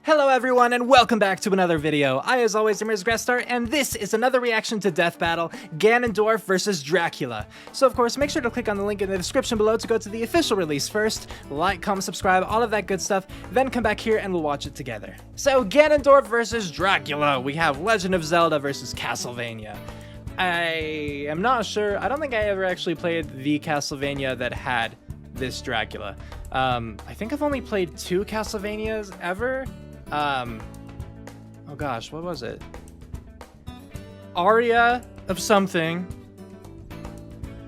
Hello everyone and welcome back to another video. I as always am Grestar and this is another reaction to Death Battle, Ganondorf versus Dracula. So of course make sure to click on the link in the description below to go to the official release first, like, comment, subscribe, all of that good stuff, then come back here and we'll watch it together. So Ganondorf versus Dracula, we have Legend of Zelda versus Castlevania. I am not sure, I don't think I ever actually played the Castlevania that had this Dracula. I think I've only played 2 Castlevanias ever. Oh gosh, what was it? Aria of something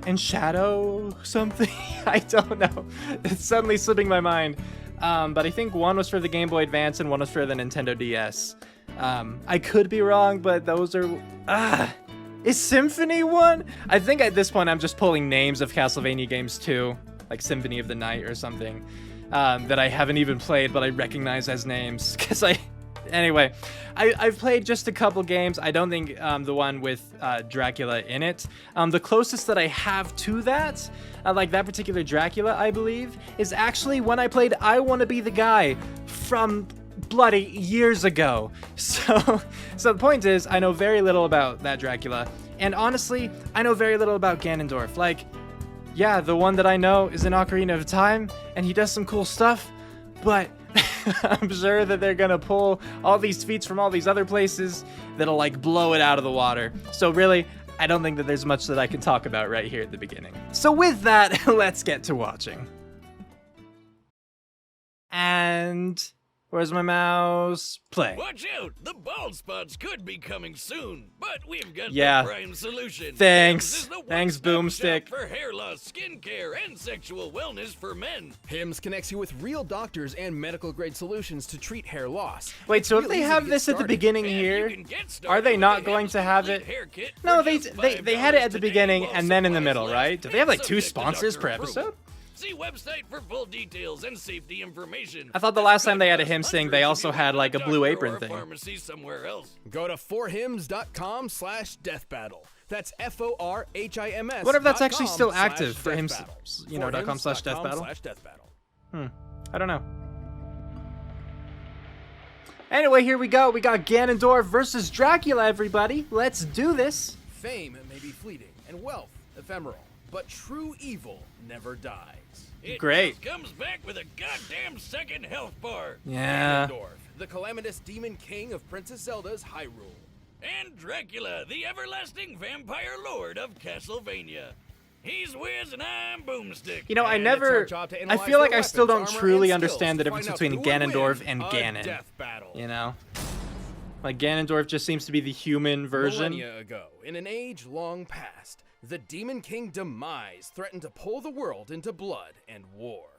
and Shadow something. I don't know. It's suddenly slipping my mind. But I think one was for the Game Boy Advance and one was for the Nintendo DS. I could be wrong, but those are... Is Symphony one? I think at this point I'm just pulling names of Castlevania games too, like Symphony of the Night or something. That I haven't even played, but I recognize as names, because anyway, I've played just a couple games. I don't think the one with Dracula in it. The closest that I have to that, like that particular Dracula, I believe, is actually when I played I Wanna Be the Guy from bloody years ago. So the point is, I know very little about that Dracula, and honestly, I know very little about Ganondorf. Like, yeah, the one that I know is in Ocarina of Time, and he does some cool stuff, but I'm sure that they're gonna pull all these feats from all these other places that'll like blow it out of the water. So really, I don't think that there's much that I can talk about right here at the beginning. So with that, let's get to watching. And... where's my mouse? Play. Watch out! The bald spots could be coming soon, but we've got the prime solution. Thanks. Thanks, Boomstick. For hair loss, skincare, and sexual wellness for men. HIMS connects you with real doctors and medical-grade solutions to treat hair loss. Wait, so if they have this at the beginning here, are they not going to have it? No, they had it at the beginning and then in the middle, right? Do they have like 2 sponsors per episode? See website for full details and safety information. I thought the last time they had a HIMS thing, they also had like a Blue Apron thing. Pharmacy somewhere else. Go to forhims.com/deathbattle. That's FORHIMS. What if that's actually still active for HIMS, you know, .com/deathbattle? I don't know. Anyway, here we go. We got Ganondorf versus Dracula, everybody. Let's do this. Fame may be fleeting and wealth ephemeral, but true evil never dies. It Great. Comes back with a goddamn second health bar. Yeah. Ganondorf, the calamitous demon king of Princess Zelda's Hyrule. And Dracula, the everlasting vampire lord of Castlevania. He's Wiz and I'm Boomstick. You know, I feel like I still don't truly understand the difference between Ganondorf and Ganon. Death battle. You know? Like, Ganondorf just seems to be the human version. Millennia ago, in an age long past, the Demon King Demise threatened to pull the world into blood and war.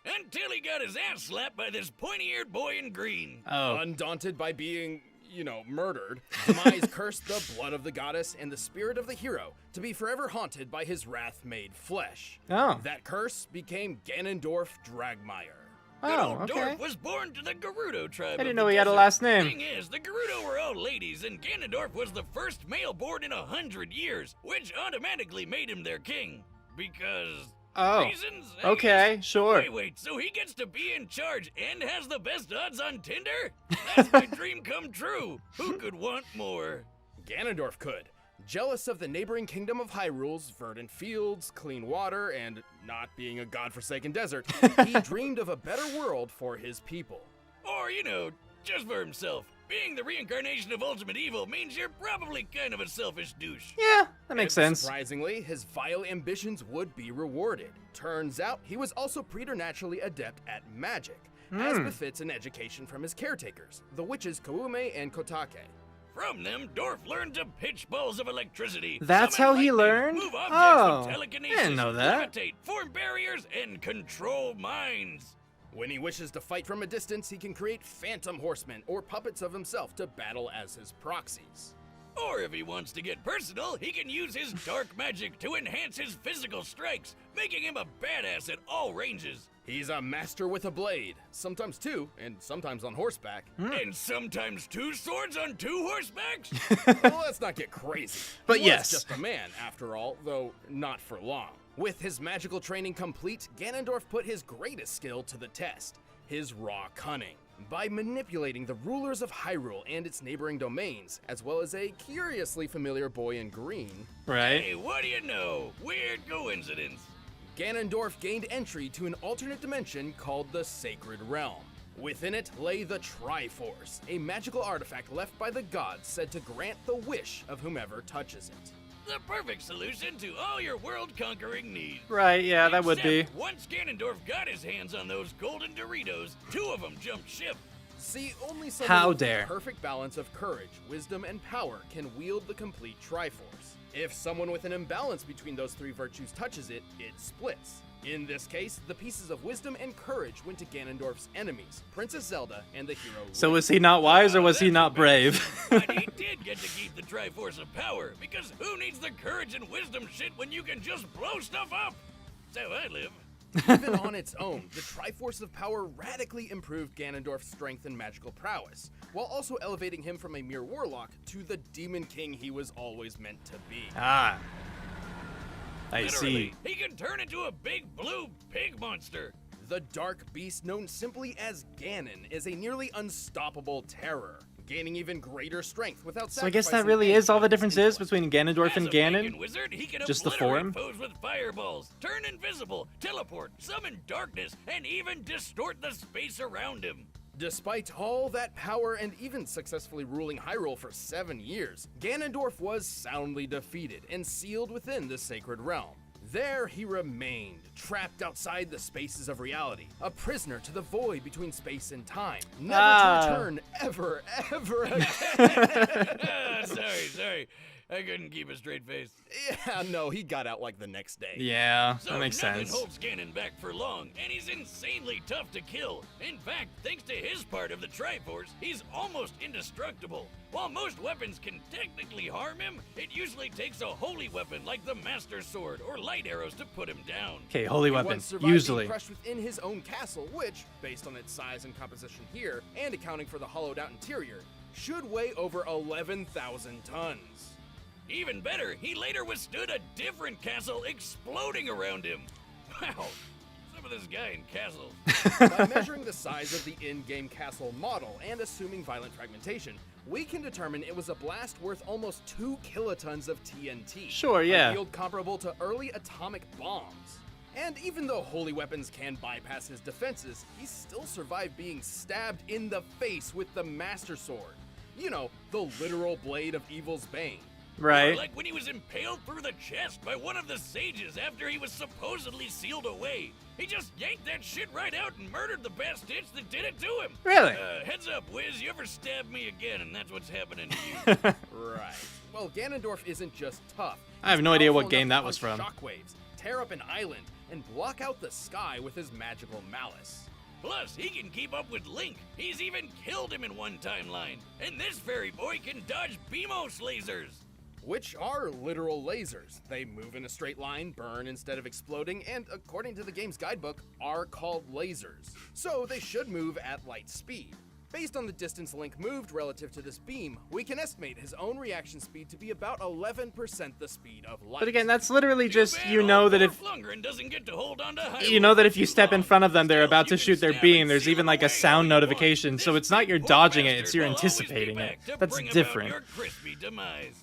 Until he got his ass slapped by this pointy-eared boy in green. Oh. Undaunted by being, you know, murdered, Demise cursed the blood of the goddess and the spirit of the hero to be forever haunted by his wrath made flesh. Oh. That curse became Ganondorf Dragmire. Oh, okay. Ganondorf was born to the Gerudo tribe. I didn't know he had a last name. Thing is, the Gerudo were all ladies, and Ganondorf was the first male born in 100 years, which automatically made him their king. Because... reasons? Okay, sure. Wait, so he gets to be in charge and has the best odds on Tinder? That's my dream come true. Who could want more? Ganondorf could. Jealous of the neighboring kingdom of Hyrule's verdant fields, clean water, and not being a godforsaken desert, he dreamed of a better world for his people. Or, you know, just for himself. Being the reincarnation of ultimate evil means you're probably kind of a selfish douche. Yeah, that makes sense. Surprisingly, his vile ambitions would be rewarded. Turns out, he was also preternaturally adept at magic, as befits an education from his caretakers, the witches Koume and Kotake. From them, Dorf learned to pitch balls of electricity. That's how he learned? Move objects with I telekinesis, didn't know that. levitate, form barriers, and control minds. When he wishes to fight from a distance, he can create phantom horsemen or puppets of himself to battle as his proxies. Or if he wants to get personal, he can use his dark magic to enhance his physical strikes, making him a badass at all ranges. He's a master with a blade, sometimes 2, and sometimes on horseback. And sometimes 2 swords on 2 horsebacks? Well, let's not get crazy. But He yes. was just a man, after all, though not for long. With his magical training complete, Ganondorf put his greatest skill to the test, his raw cunning. by manipulating the rulers of Hyrule and its neighboring domains, as well as a curiously familiar boy in green. Right. Hey, what do you know? Weird coincidence. Ganondorf gained entry to an alternate dimension called the Sacred Realm. Within it lay the Triforce, a magical artifact left by the gods said to grant the wish of whomever touches it. The perfect solution to all your world-conquering needs. Right, yeah, that would be. Except once Ganondorf got his hands on those golden Doritos, 2 of them jumped ship. See, only someone How with dare. the perfect balance of courage, wisdom, and power can wield the complete Triforce. If someone with an imbalance between those 3 virtues touches it, it splits. In this case, the pieces of wisdom and courage went to Ganondorf's enemies, Princess Zelda and the hero So Link. was he not wise or was he not brave? But he did get to keep the Triforce of Power, because who needs the courage and wisdom shit when you can just blow stuff up? That's how I live. Even on its own, the Triforce of Power radically improved Ganondorf's strength and magical prowess, while also elevating him from a mere warlock to the Demon King he was always meant to be. Ah. I Literally, see. he can turn into a big blue pig monster. The dark beast known simply as Ganon is a nearly unstoppable terror, gaining even greater strength without So I guess that sacrificing really any is all the of his difference is intellect. between Ganondorf As and a Ganon? pagan wizard, he can Just the obliterate form? foes with fireballs, turn invisible, teleport, summon darkness, and even distort the space around him. Despite all that power and even successfully ruling Hyrule for 7 years, Ganondorf was soundly defeated and sealed within the Sacred Realm. There he remained, trapped outside the spaces of reality, a prisoner to the void between space and time, never to return ever again. Sorry. I couldn't keep a straight face. Yeah, no, he got out like the next day. Yeah, So that makes nothing sense. holds Ganon back for long, and he's insanely tough to kill. In fact, thanks to his part of the Triforce, he's almost indestructible. While most weapons can technically harm him, it usually takes a holy weapon like the Master Sword or light arrows to put him down. Okay, holy He weapon, once survived being usually. crushed within his own castle, which, based on its size and composition here, and accounting for the hollowed-out interior, should weigh over 11,000 tons. Even better, he later withstood a different castle exploding around him. Wow, some of this guy in castles. By measuring the size of the in-game castle model and assuming violent fragmentation, we can determine it was a blast worth almost 2 kilotons of TNT. Sure, a yeah. yield comparable to early atomic bombs. And even though holy weapons can bypass his defenses, he still survived being stabbed in the face with the Master Sword. You know, the literal blade of evil's bane. Right. Or like when he was impaled through the chest by one of the sages after he was supposedly sealed away. He just yanked that shit right out and murdered the bastards that did it to him. Really? Heads up, Wiz, you ever stab me again and that's what's happening to you. Right. Well, Ganondorf isn't just tough. I have He's no idea what powerful game enough that was to punch from. Shockwaves, tear up an island, and block out the sky with his magical malice. Plus, he can keep up with Link. He's even killed him in one timeline. And this fairy boy can dodge Beamos lasers. Which are literal lasers. They move in a straight line, burn instead of exploding, and according to the game's guidebook, are called lasers. So they should move at light speed. Based on the distance Link moved relative to this beam, we can estimate his own reaction speed to be about 11% the speed of light. But again, that's literally just, Too you bad know old that if Lord Lundgren doesn't get to hold on to Hyrule you know that if for you too step in long. front of them, they're Still, about to you shoot can their stab beam. and There's seal even them like a away sound all you notification, want. so This it's not you're poor dodging it, it's bastard you're will always be anticipating it. back to That's bring about different. your crispy demise.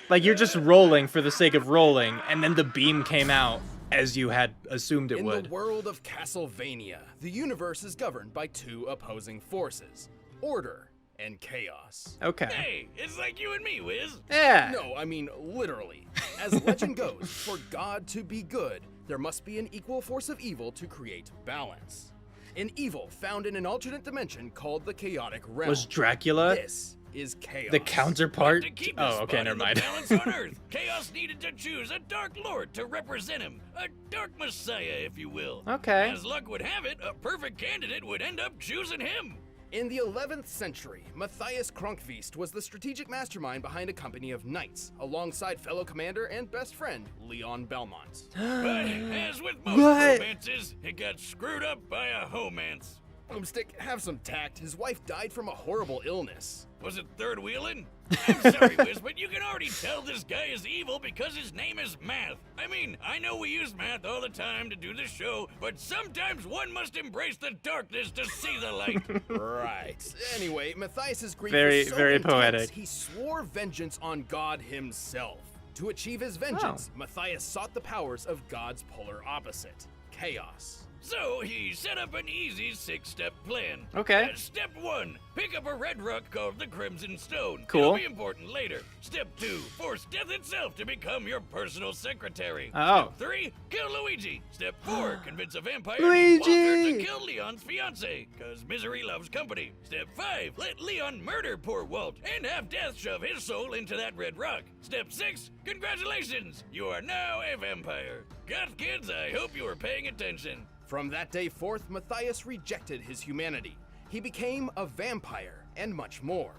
Like you're just rolling for the sake of rolling, and then the beam came out as you had assumed it In would. the world of Castlevania, the universe is governed by 2 opposing forces, order and chaos. Okay. Hey, it's like you and me, Wiz. Yeah. No, I mean literally. As legend goes, for God to be good, there must be an equal force of evil to create balance. An evil found in an alternate dimension called the Chaotic Realm. Was Dracula This is chaos. the counterpart? To keep his Oh, okay, spot never in the mind. balance on Earth, Chaos needed to choose a Dark Lord to represent him, a Dark Messiah, if you will. Okay. As luck would have it, a perfect candidate would end up choosing him. In the 11th century, Matthias Kronkvist was the strategic mastermind behind a company of knights, alongside fellow commander and best friend, Leon Belmont. But as with most What? romances, it got screwed up by a homance. Boomstick, have some tact. His wife died from a horrible illness. Was it third wheeling? I'm sorry, Wiz, but you can already tell this guy is evil because his name is Math. I mean, I know we use math all the time to do this show, but sometimes one must embrace the darkness to see the light. Right. Anyway, Matthias's grief Very, was so very intense, poetic. he swore vengeance on God himself. To achieve his vengeance, Matthias sought the powers of God's polar opposite, chaos. So he set up an easy 6-step plan. Okay. Step 1, pick up a red rock called the Crimson Stone. Cool. It'll be important later. Step 2, force death itself to become your personal secretary. Oh. Step 3, kill Luigi. Step 4, convince a vampire Luigi! named Walter to kill Leon's fiance, cause misery loves company. Step 5, let Leon murder poor Walt and have death shove his soul into that red rock. Step 6, congratulations, you are now a vampire. Goth kids, I hope you were paying attention. From that day forth, Matthias rejected his humanity. He became a vampire, and much more.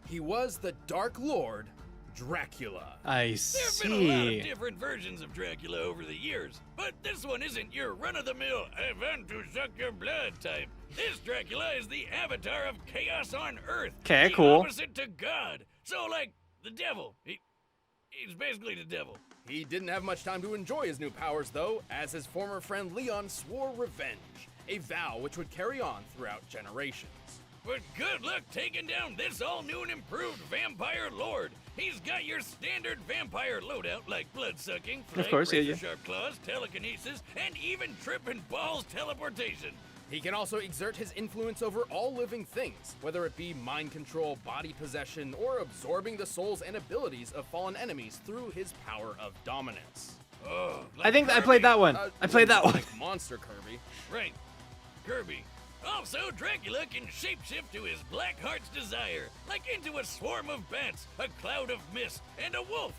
He was the Dark Lord, Dracula. I There have been a lot of see. different versions of Dracula over the years, but this one isn't your run-of-the-mill, I want to suck your blood type. This Dracula is the avatar of chaos on Earth. 'Kay, the cool. opposite to God. So, like, the devil. He's basically the devil. He didn't have much time to enjoy his new powers, though, as his former friend Leon swore revenge, a vow which would carry on throughout generations. But good luck taking down this all-new and improved vampire lord. He's got your standard vampire loadout like blood-sucking, flight, course, yeah, yeah. razor-sharp claws, telekinesis, and even tripping balls teleportation. He can also exert his influence over all living things, whether it be mind control, body possession, or absorbing the souls and abilities of fallen enemies through his power of dominance. Oh, I think I Kirby. played that one. I played that one. Like Monster Kirby. Right, Kirby. Also, Dracula can shapeshift to his black heart's desire, like into a swarm of bats, a cloud of mist, and a wolf.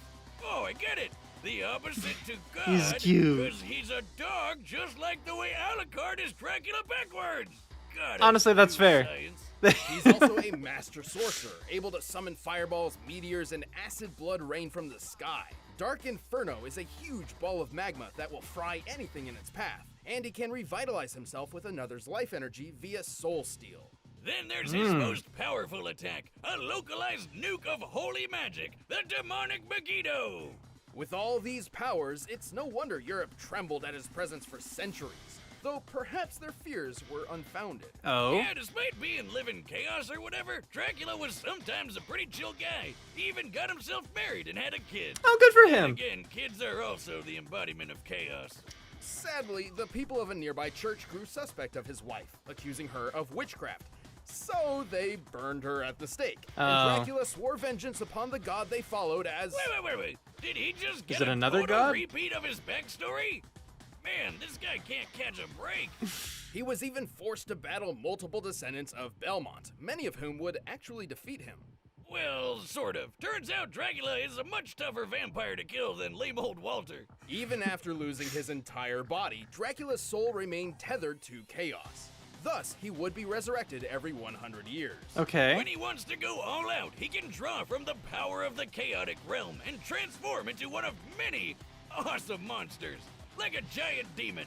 Oh, I get it. The opposite to God. He's cute. Because he's a dog, just like the way Alucard is Dracula backwards. God, Honestly, I that's do fair. science. He's also a master sorcerer, able to summon fireballs, meteors, and acid blood rain from the sky. Dark Inferno is a huge ball of magma that will fry anything in its path, and he can revitalize himself with another's life energy via Soul Steal. Then there's his most powerful attack, a localized nuke of holy magic, the demonic Megiddo. With all these powers, it's no wonder Europe trembled at his presence for centuries, though perhaps their fears were unfounded. Oh. Yeah, despite being living chaos or whatever, Dracula was sometimes a pretty chill guy. He even got himself married and had a kid. Oh, good for him. Again, kids are also the embodiment of chaos. Sadly, the people of a nearby church grew suspect of his wife, accusing her of witchcraft. So they burned her at the stake. Oh. And Dracula swore vengeance upon the god they followed as... Wait. Did he just get it a another total god? repeat of his backstory? Man, this guy can't catch a break. He was even forced to battle multiple descendants of Belmont, many of whom would actually defeat him. Well, sort of. Turns out Dracula is a much tougher vampire to kill than lame old Walter. Even after losing his entire body, Dracula's soul remained tethered to chaos. Thus, he would be resurrected every 100 years. Okay. When he wants to go all out, he can draw from the power of the chaotic realm and transform into one of many awesome monsters. Like a giant demon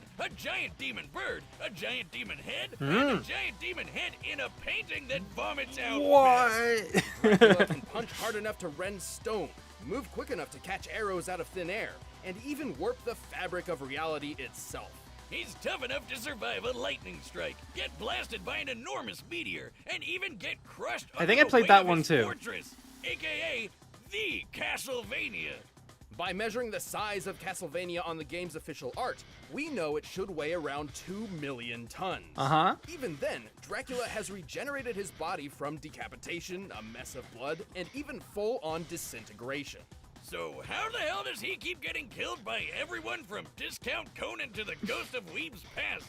bird, a giant demon head, and a giant demon head in a painting that vomits out mess. What? Dracula can punch hard enough to rend stone, move quick enough to catch arrows out of thin air, and even warp the fabric of reality itself. He's tough enough to survive a lightning strike, get blasted by an enormous meteor, and even get crushed I think under I the played weight that of one his too. Fortress, aka the Castlevania. By measuring the size of Castlevania on the game's official art, we know it should weigh around 2 million tons. Uh-huh. Even then, Dracula has regenerated his body from decapitation, a mess of blood, and even full-on disintegration. So how the hell does he keep getting killed by everyone from Discount Conan to the Ghost of Weeb's Past?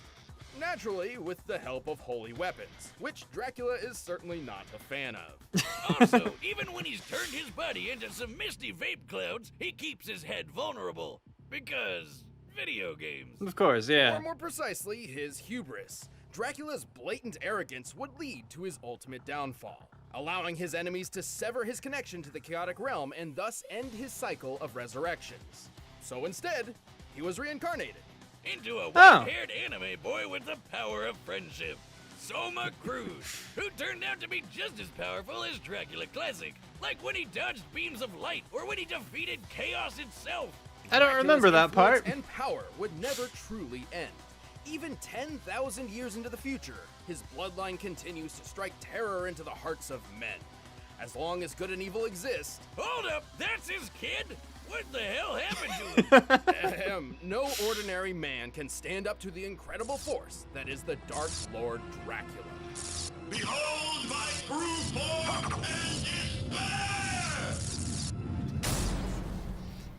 Naturally, with the help of holy weapons, which Dracula is certainly not a fan of. Also, even when he's turned his body into some misty vape clouds, he keeps his head vulnerable. Because video games. Of course, yeah. Or more precisely, his hubris. Dracula's blatant arrogance would lead to his ultimate downfall, allowing his enemies to sever his connection to the chaotic realm and thus end his cycle of resurrections. So instead, he was reincarnated. Into a Oh. white-haired anime boy with the power of friendship. Soma Cruz, who turned out to be just as powerful as Dracula Classic, like when he dodged beams of light or when he defeated chaos itself. I don't remember that Dracula's part. influence and power would never truly end. Even 10,000 years into the future, his bloodline continues to strike terror into the hearts of men. As long as good and evil exist, Hold up, that's his kid? What the hell happened to him? no ordinary man can stand up to the incredible force that is the Dark Lord Dracula. Behold my true form and despair!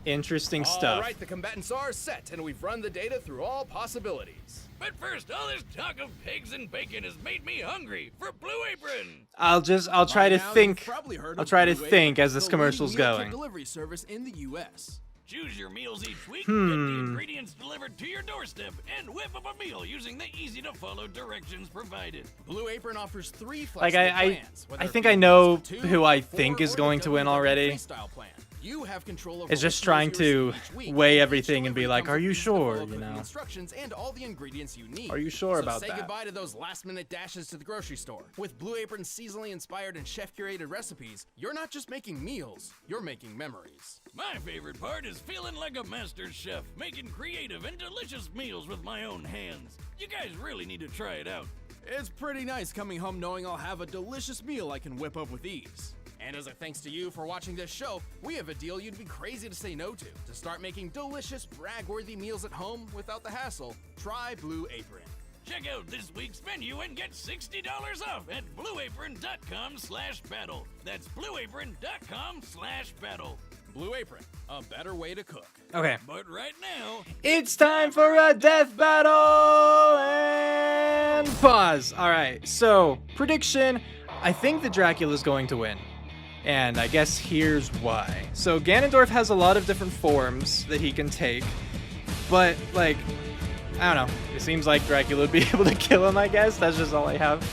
Interesting All stuff. right, the combatants are set, and we've run the data through all possibilities. But first, all this talk of pigs and bacon has made me hungry for Blue Apron. I'll try to By now, think. you've probably heard I'll of try to Blue think Apron, as this the commercial's leading meal kit going. delivery service in the U.S. Choose your meals each week, get the ingredients delivered to your doorstep, and whip up a meal using the easy-to-follow directions provided. Blue Apron offers 3 flexible Like I plans. whether I it think be I know two, who I 4, think is or going the to win WW already. Freestyle plan. You have control over Is just which trying meals you to receive each week, weigh and each everything and be delivery like, comes "Are with you easy-to-follow sure?" cooking You know? instructions and all the ingredients you need. Are you sure so about say that? goodbye to those last-minute dashes to the grocery store. With Blue Apron's seasonally inspired and chef-curated recipes, you're not just making meals, you're making memories. My favorite part is feeling like a master chef, making creative and delicious meals with my own hands. You guys really need to try it out. It's pretty nice coming home knowing I'll have a delicious meal I can whip up with ease. And as a thanks to you for watching this show, we have a deal you'd be crazy to say no to. To start making delicious, brag-worthy meals at home without the hassle, try Blue Apron. Check out this week's menu and get $60 off at blueapron.com/battle. That's blueapron.com/battle. Blue Apron, a better way to cook. Okay. But right now, It's time for a death battle and pause. All right. So, prediction, I think that Dracula's going to win. And I guess here's why. So, Ganondorf has a lot of different forms that he can take, but like I don't know. It seems like Dracula would be able to kill him, I guess. That's just all I have.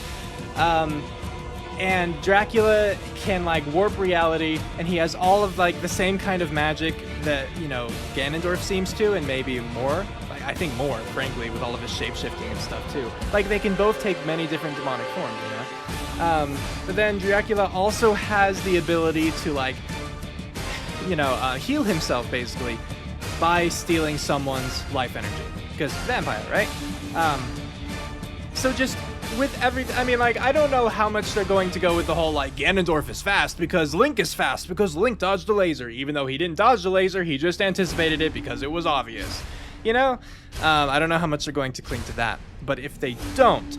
And Dracula can like warp reality, and he has all of like the same kind of magic that, you know, Ganondorf seems to, and maybe more. Like I think more, frankly, with all of his shape-shifting and stuff too. Like they can both take many different demonic forms, you know? But then Dracula also has the ability to like, you know, heal himself basically by stealing someone's life energy. Because vampire, right? So just with everything, I mean, like, I don't know how much they're going to go with the whole, like, Ganondorf is fast because Link is fast because Link dodged the laser. Even though he didn't dodge the laser, he just anticipated it because it was obvious. You know? I don't know how much they're going to cling to that. But if they don't,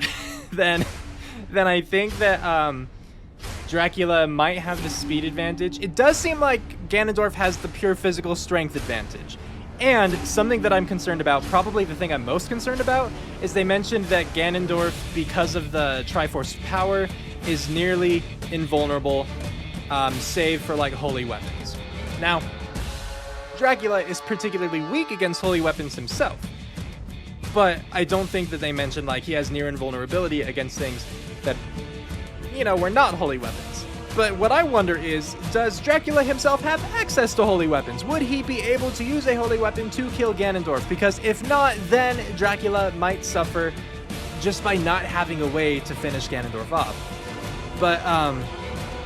then I think that Dracula might have the speed advantage. It does seem like Ganondorf has the pure physical strength advantage. And something that I'm concerned about, probably the thing I'm most concerned about, is they mentioned that Ganondorf, because of the Triforce power, is nearly invulnerable, save for like holy weapons. Now, Dracula is particularly weak against holy weapons himself, but I don't think that they mentioned like he has near invulnerability against things that, you know, were not holy weapons. But what I wonder is, does Dracula himself have access to holy weapons? Would he be able to use a holy weapon to kill Ganondorf? Because if not, then Dracula might suffer just by not having a way to finish Ganondorf off. But,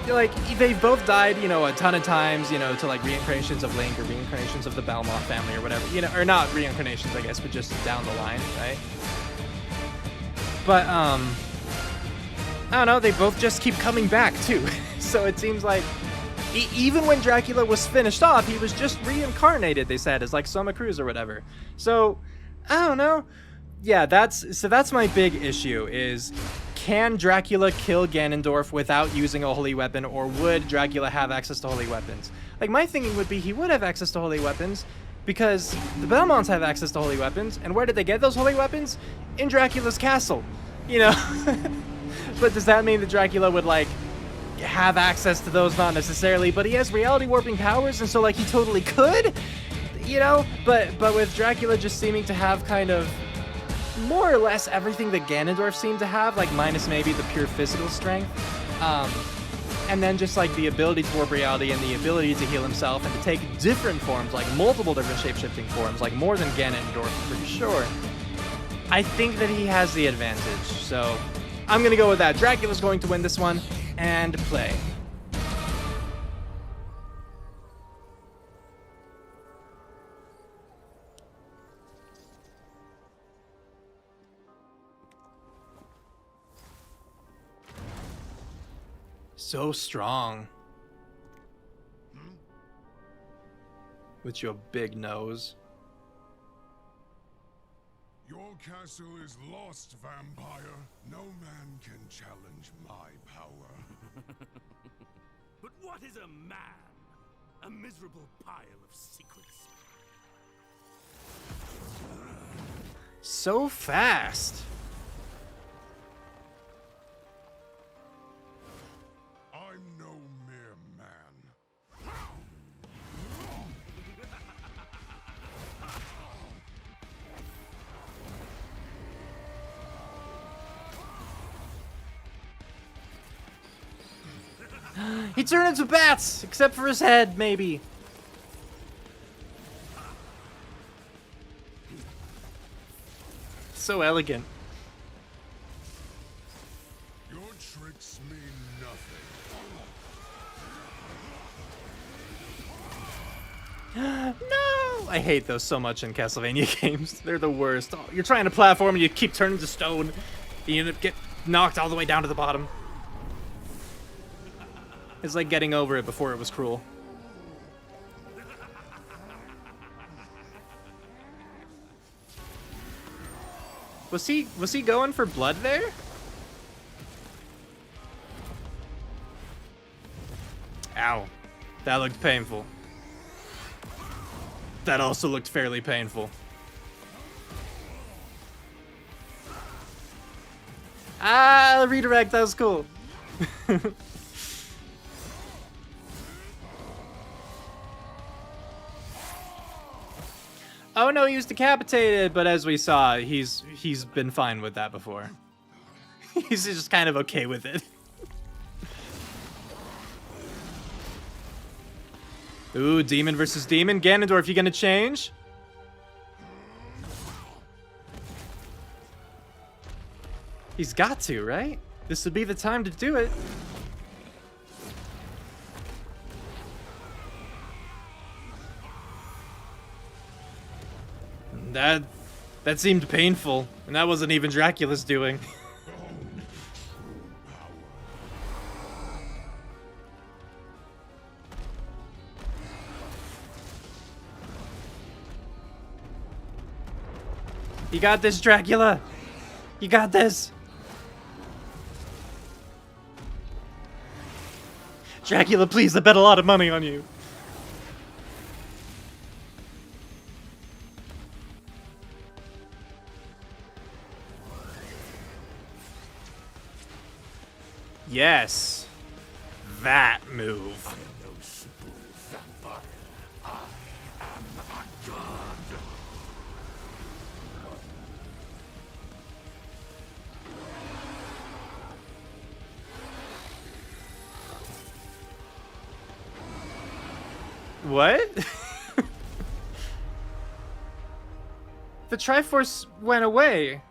like, they've both died, you know, a ton of times, you know, to, like, reincarnations of Link or reincarnations of the Belmont family or whatever. You know, or not reincarnations, I guess, but just down the line, right? But, I don't know, they both just keep coming back, too. So it seems like even when Dracula was finished off, he was just reincarnated, they said, as like Soma Cruz or whatever. So, I don't know. Yeah, that's my big issue is, can Dracula kill Ganondorf without using a holy weapon, or would Dracula have access to holy weapons? Like, my thinking would be he would have access to holy weapons, because the Belmonts have access to holy weapons, and where did they get those holy weapons? In Dracula's castle, you know? But does that mean that Dracula would, like, have access to those? Not necessarily, but he has reality warping powers, and so, like, he totally could, you know? But with Dracula just seeming to have kind of more or less everything that Ganondorf seemed to have, like, minus maybe the pure physical strength, and then just, like, the ability to warp reality and the ability to heal himself and to take different forms, like, multiple different shape-shifting forms, like, more than Ganondorf, I'm pretty sure. I think that he has the advantage, so I'm gonna go with that. Dracula's going to win this one, and play. So strong. With your big nose. Your castle is lost, vampire. No man can challenge my power. But what is a man? A miserable pile of secrets. So fast. I'm no mere man. He turned into bats, except for his head, maybe. So elegant. Your tricks mean nothing. No! I hate those so much in Castlevania games. They're the worst. Oh, you're trying to platform and you keep turning to stone. You end up get knocked all the way down to the bottom. It's like getting over it before it was cruel. Was he going for blood there? Ow. That looked painful. That also looked fairly painful. Ah, redirect, that was cool. Oh no, he was decapitated, but as we saw, he's been fine with that before. He's just kind of okay with it. Ooh, demon versus demon. Ganondorf, you gonna change? He's got to, right? This would be the time to do it. That seemed painful, and that wasn't even Dracula's doing. You got this, Dracula! You got this! Dracula, please, I bet a lot of money on you. Yes. That move. What? The Triforce went away,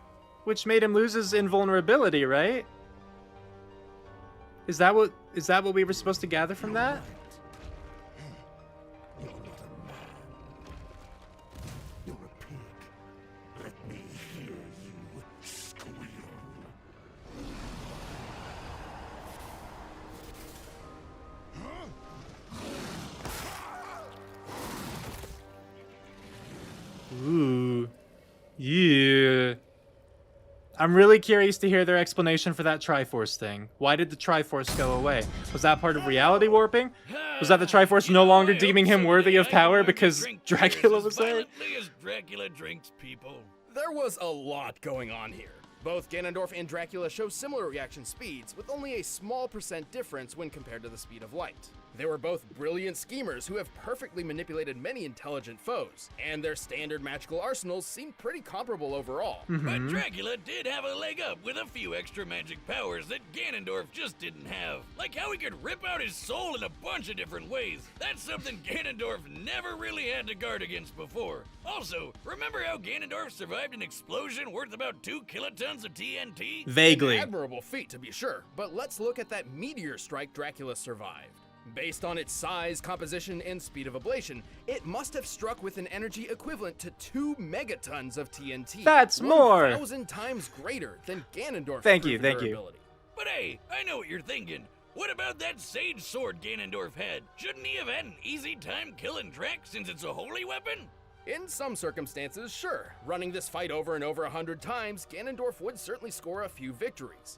which made him lose his invulnerability, right? Is that what we were supposed to gather from that? You're not a man. You're a pig. Let me hear you squeal. Ooh. Yeah. I'm really curious to hear their explanation for that Triforce thing. Why did the Triforce go away? Was that part of reality warping? Was that the Triforce no longer deeming him worthy of power because Dracula was there? As Dracula drinks people. There was a lot going on here. Both Ganondorf and Dracula show similar reaction speeds, with only a small % difference when compared to the speed of light. They were both brilliant schemers who have perfectly manipulated many intelligent foes, and their standard magical arsenals seem pretty comparable overall. But Dracula did have a leg up with a few extra magic powers that Ganondorf just didn't have. Like how he could rip out his soul in a bunch of different ways. That's something Ganondorf never really had to guard against before. Also, remember how Ganondorf survived an explosion worth about 2 kilotons of TNT? Vaguely. An admirable feat, to be sure, but let's look at that meteor strike Dracula survived. Based on its size, composition, and speed of ablation, it must have struck with an energy equivalent to 2 megatons of TNT. That's more. 1,000 times greater than Ganondorf's Thank you, proven thank you. durability. But hey, I know what you're thinking. What about that sage sword Ganondorf had? Shouldn't he have had an easy time killing Drac since it's a holy weapon? In some circumstances, sure. Running this fight over and over 100 times, Ganondorf would certainly score a few victories.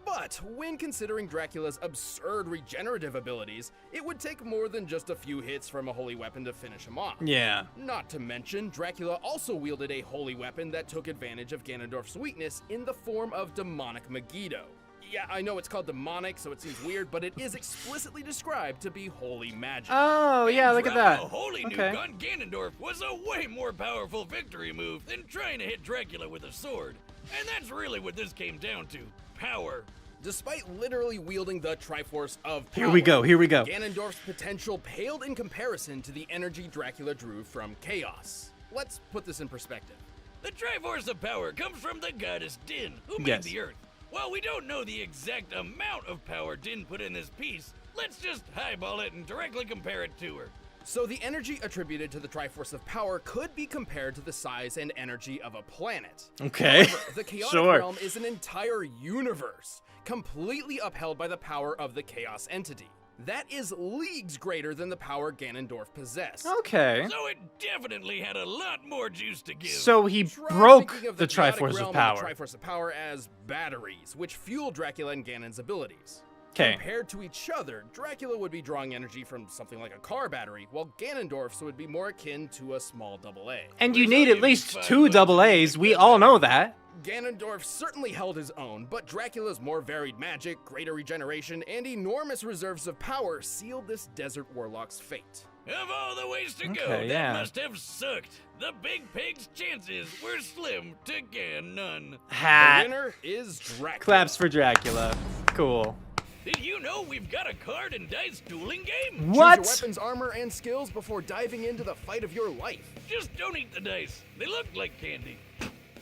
But when considering Dracula's absurd regenerative abilities, it would take more than just a few hits from a holy weapon to finish him off. Yeah. Not to mention, Dracula also wielded a holy weapon that took advantage of Ganondorf's weakness in the form of demonic Megiddo. Yeah, I know it's called demonic, so it seems weird, but it is explicitly described to be holy magic. Oh, yeah, look at Dropping that. a holy Okay. nuke on Ganondorf was a way more powerful victory move than trying to hit Dracula with a sword. And that's really what this came down to. Power. Despite literally wielding the Triforce of Power, Here we go, here we go. Ganondorf's potential paled in comparison to the energy Dracula drew from Chaos. Let's put this in perspective. The Triforce of Power comes from the goddess Din, who made Yes. the Earth. While we don't know the exact amount of power Din put in this piece, let's just highball it and directly compare it to her. So the energy attributed to the Triforce of Power could be compared to the size and energy of a planet. Okay. However, the chaotic Sure. realm is an entire universe, completely upheld by the power of the Chaos entity. That is leagues greater than the power Ganondorf possessed. Okay. So it definitely had a lot more juice to give. So he Try broke thinking of the chaotic Triforce realm of and Power. The Triforce of Power as batteries, which fuel Dracula and Ganon's abilities. Okay. Compared to each other, Dracula would be drawing energy from something like a car battery, while Ganondorf's would be more akin to a small AA. And you There's need at only least 5 2 bucks double to A's. make We that all know happen. that. Ganondorf certainly held his own, but Dracula's more varied magic, greater regeneration, and enormous reserves of power sealed this desert warlock's fate. Of all the ways to go, Okay, that yeah. must have sucked. The Big Pig's chances were slim to none. The Hat. winner is Dracula. Claps for Dracula. Cool. Did you know we've got a card and dice dueling game? Choose What? your weapons, armor, and skills before diving into the fight of your life. Just don't eat the dice. They look like candy.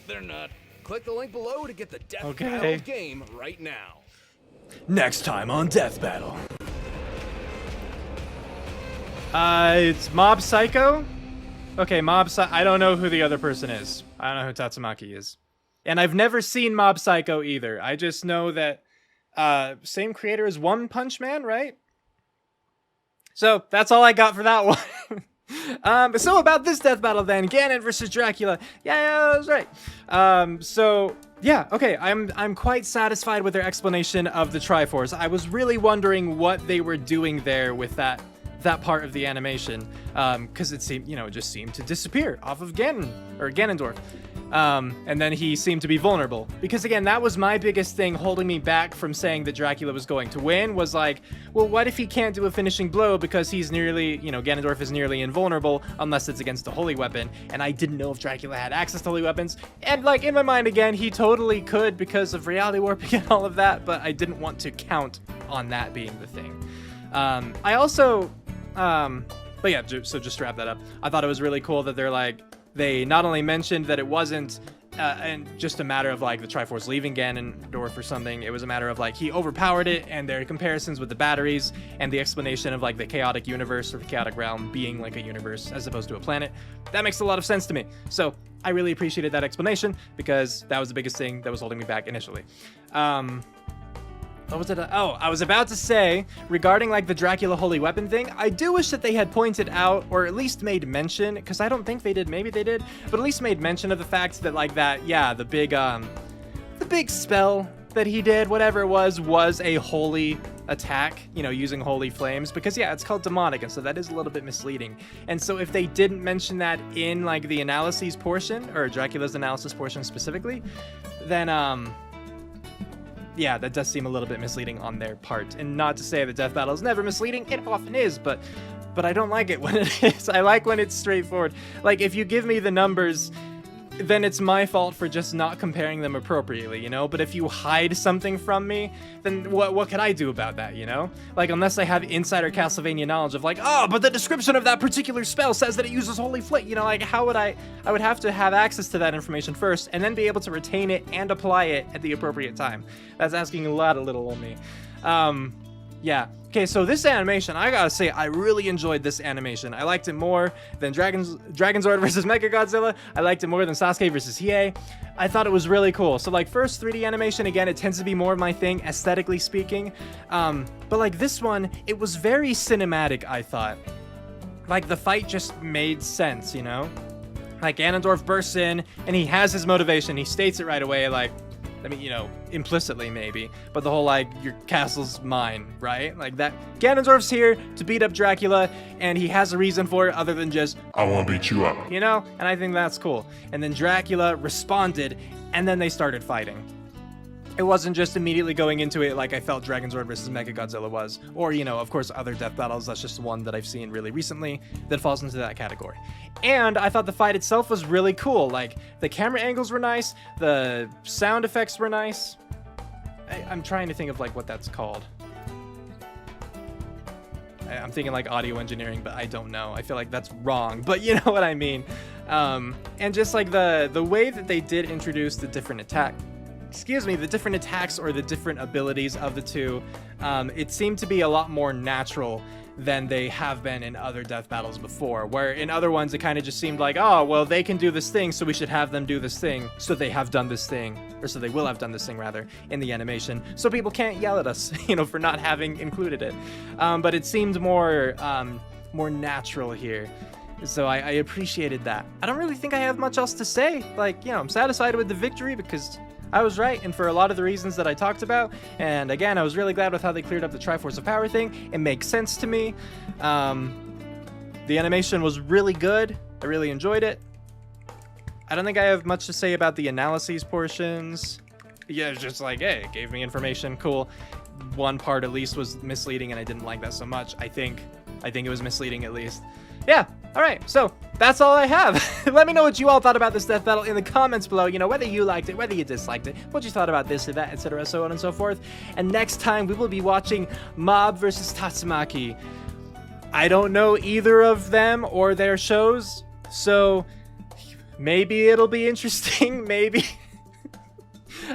They're not. Click the link below to get the Death Okay. Battle game right now. Next time on Death Battle. It's Mob Psycho? Okay, I don't know who the other person is. I don't know who Tatsumaki is. And I've never seen Mob Psycho either. I just know that same creator as One Punch Man, right? So that's all I got for that one. So about this death battle then, Ganon versus Dracula. Yeah, that's right. So yeah, okay, I'm quite satisfied with their explanation of the Triforce. I was really wondering what they were doing there with that part of the animation, because it seemed, it just seemed to disappear off of Ganondorf. And then he seemed to be vulnerable. Because again, that was my biggest thing holding me back from saying that Dracula was going to win, was like, well, what if he can't do a finishing blow because he's nearly, Ganondorf is nearly invulnerable unless it's against a holy weapon. And I didn't know if Dracula had access to holy weapons. And like, in my mind again, he totally could because of reality warping and all of that, but I didn't want to count on that being the thing. I also, but yeah, so just to wrap that up, I thought it was really cool that they not only mentioned that it wasn't and just a matter of like the Triforce leaving Ganondorf or something, it was a matter of like he overpowered it, and their comparisons with the batteries and the explanation of like the chaotic universe or the chaotic realm being like a universe as opposed to a planet. That makes a lot of sense to me. So I really appreciated that explanation because that was the biggest thing that was holding me back initially. What was it? Oh, I was about to say, regarding like the Dracula holy weapon thing, I do wish that they had pointed out, or at least made mention, because I don't think they did, maybe they did, but at least made mention of the fact that like that, yeah, the big spell that he did, whatever it was a holy attack, using holy flames, because yeah, it's called demonic, and so that is a little bit misleading. And so if they didn't mention that in like the analyses portion, or Dracula's analysis portion specifically, then yeah, that does seem a little bit misleading on their part. And not to say that death battle is never misleading, it often is, but I don't like it when it is. I like when it's straightforward. Like, if you give me the numbers, then it's my fault for just not comparing them appropriately, you know? But if you hide something from me, then what could I do about that, you know? Like, unless I have insider Castlevania knowledge of like, oh, but the description of that particular spell says that it uses Holy Flame, you know, like, how would I would have to have access to that information first, and then be able to retain it and apply it at the appropriate time. That's asking a lot of little of me. Yeah. Okay, so this animation, I gotta say, I really enjoyed this animation. I liked it more than Dragonzord versus Mechagodzilla. I liked it more than Sasuke versus Hiei. I thought it was really cool. So, like, first 3D animation, again, it tends to be more of my thing, aesthetically speaking. But, like, this one, it was very cinematic, I thought. Like, the fight just made sense, you know? Like, Ganondorf bursts in, and he has his motivation. He states it right away, like, I mean, you know, implicitly maybe, but the whole, like, your castle's mine, right? Like, that Ganondorf's here to beat up Dracula, and he has a reason for it other than just, I want to beat you up. you know? And I think that's cool. And then Dracula responded, and then they started fighting. It wasn't just immediately going into it like I felt Dragonzord versus Mechagodzilla was. Or, you know, of course, other death battles. That's just one that I've seen really recently that falls into that category. And I thought the fight itself was really cool. Like, the camera angles were nice. The sound effects were nice. I'm trying to think of, like, what that's called. I'm thinking, like, audio engineering, but I don't know. I feel like that's wrong, but you know what I mean. And just, like, the way that they did introduce the different the different attacks or the different abilities of the two, it seemed to be a lot more natural than they have been in other death battles before, where in other ones it kind of just seemed like, oh, well, they can do this thing, so we should have them do this thing, so they have done this thing, or so they will have done this thing, rather, in the animation, so people can't yell at us, you know, for not having included it. But it seemed more natural here. So I appreciated that. I don't really think I have much else to say. Like, you know, I'm satisfied with the victory because I was right, and for a lot of the reasons that I talked about. And again, I was really glad with how they cleared up the Triforce of Power thing. It makes sense to me. The animation was really good. I really enjoyed it. I don't think I have much to say about the analyses portions. Yeah, it's just like, hey, it gave me information. Cool. One part at least was misleading, and I didn't like that so much. I think it was misleading at least. Yeah, alright, so that's all I have. Let me know what you all thought about this death battle in the comments below, you know, whether you liked it, whether you disliked it, what you thought about this or that, etc., so on and so forth. And next time, we will be watching Mob versus Tatsumaki. I don't know either of them or their shows, so maybe it'll be interesting, maybe.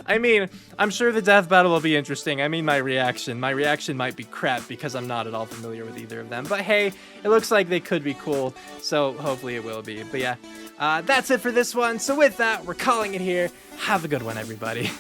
I mean, I'm sure the death battle will be interesting. I mean, my reaction might be crap because I'm not at all familiar with either of them. But hey, it looks like they could be cool, so hopefully it will be. But yeah, that's it for this one. So with that, we're calling it here. Have a good one, everybody.